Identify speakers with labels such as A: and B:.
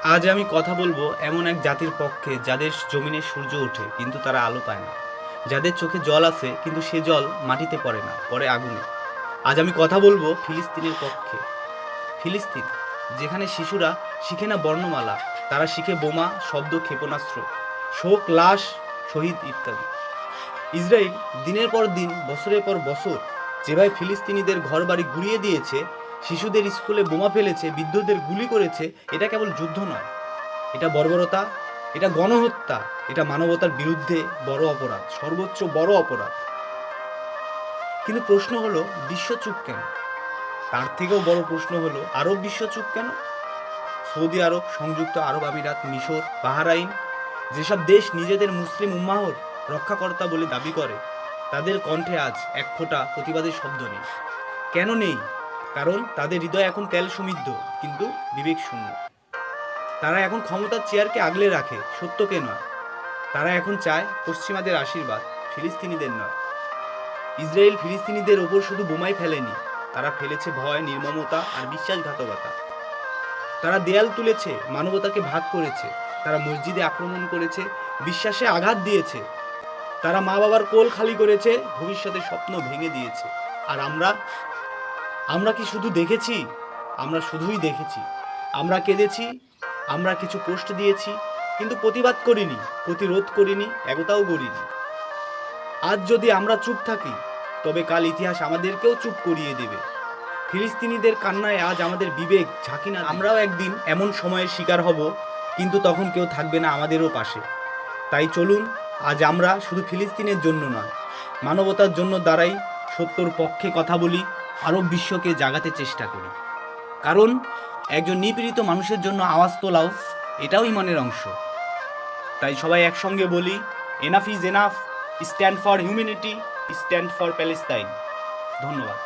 A: আজ আমি কথা বলবো এমন এক জাতির পক্ষে যাদের জমিনে সূর্য ওঠে কিন্তু তারা আলো পায় না, যাদের চোখে জল আছে কিন্তু সে জল মাটিতে পড়ে না, পড়ে আগুনে। আজ আমি কথা বলবো ফিলিস্তিনের পক্ষে। ফিলিস্তিন, যেখানে শিশুরা শিখে না বর্ণমালা, তারা শিখে বোমা, শব্দ, ক্ষেপণাস্ত্র, শোক, লাশ, শহীদ ইত্যাদি। ইসরায়েল দিনের পর দিন, বছরের পর বছর যেভাবে ফিলিস্তিনিদের ঘরবাড়ি গুঁড়িয়ে দিয়েছে, শিশুদের স্কুলে বোমা ফেলেছে, বৃদ্ধদের গুলি করেছে, এটা কেবল যুদ্ধ নয়, এটা বর্বরতা, এটা গণহত্যা, এটা মানবতার বিরুদ্ধে বড় অপরাধ, সর্বোচ্চ বড় অপরাধ। কিন্তু প্রশ্ন হলো, বিশ্ব চুপ কেন? তার থেকেও বড় প্রশ্ন হলো, আরব বিশ্ব চুপ কেন? সৌদি আরব, সংযুক্ত আরব আমিরাত, মিশর, বাহরাইন, যেসব দেশ নিজেদের মুসলিম উম্মাহর রক্ষাকর্তা বলে দাবি করে, তাদের কণ্ঠে আজ এক ফোঁটা প্রতিবাদের শব্দ নেই। কেন নেই? কারণ তাদের হৃদয় এখন তেল সমৃদ্ধ কিন্তু বিবেক শূন্য। তারা এখন ক্ষমতার চেয়ারকে আগলে রাখে, সত্যকে নয়। তারা এখন চায় পশ্চিমাদের আশীর্বাদ, ফিলিস্তিনিদের নয়। ইসরায়েল ফিলিস্তিনিদের ওপর শুধু বোমাই ফেলেনি, তারা ফেলেছে ভয়, নির্মমতা আর বিশ্বাসঘাতকতা। তারা দেয়াল তুলেছে, মানবতাকে ভাগ করেছে। তারা মসজিদে আক্রমণ করেছে, বিশ্বাসে আঘাত দিয়েছে। তারা মা বাবার কোল খালি করেছে, ভবিষ্যতের স্বপ্ন ভেঙে দিয়েছে। আর আমরা আমরা কি শুধু দেখেছি? আমরা শুধুই দেখেছি। আমরা কেঁদেছি, আমরা কিছু পোস্ট দিয়েছি, কিন্তু প্রতিবাদ করিনি, প্রতিরোধ করিনি, একতাও গড়িনি। আজ যদি আমরা চুপ থাকি, তবে কাল ইতিহাস আমাদেরকেও চুপ করিয়ে দেবে। ফিলিস্তিনিদের কান্নায় আজ আমাদের বিবেক ঝাঁকি না। আমরাও একদিন এমন সময়ের শিকার হব, কিন্তু তখন কেউ থাকবে না আমাদেরও পাশে। তাই চলুন, আজ আমরা শুধু ফিলিস্তিনের জন্য নয়, মানবতার জন্য দাঁড়াই, সত্যর পক্ষে কথা বলি, আরব বিশ্বকে জাগাতে চেষ্টা করি। কারণ একজন নিপীড়িত মানুষের জন্য আওয়াজ তোলাও এটাও ইমানের অংশ। তাই সবাই একসঙ্গে বলি, enough is enough, stand for humanity, stand for Palestine. ধন্যবাদ।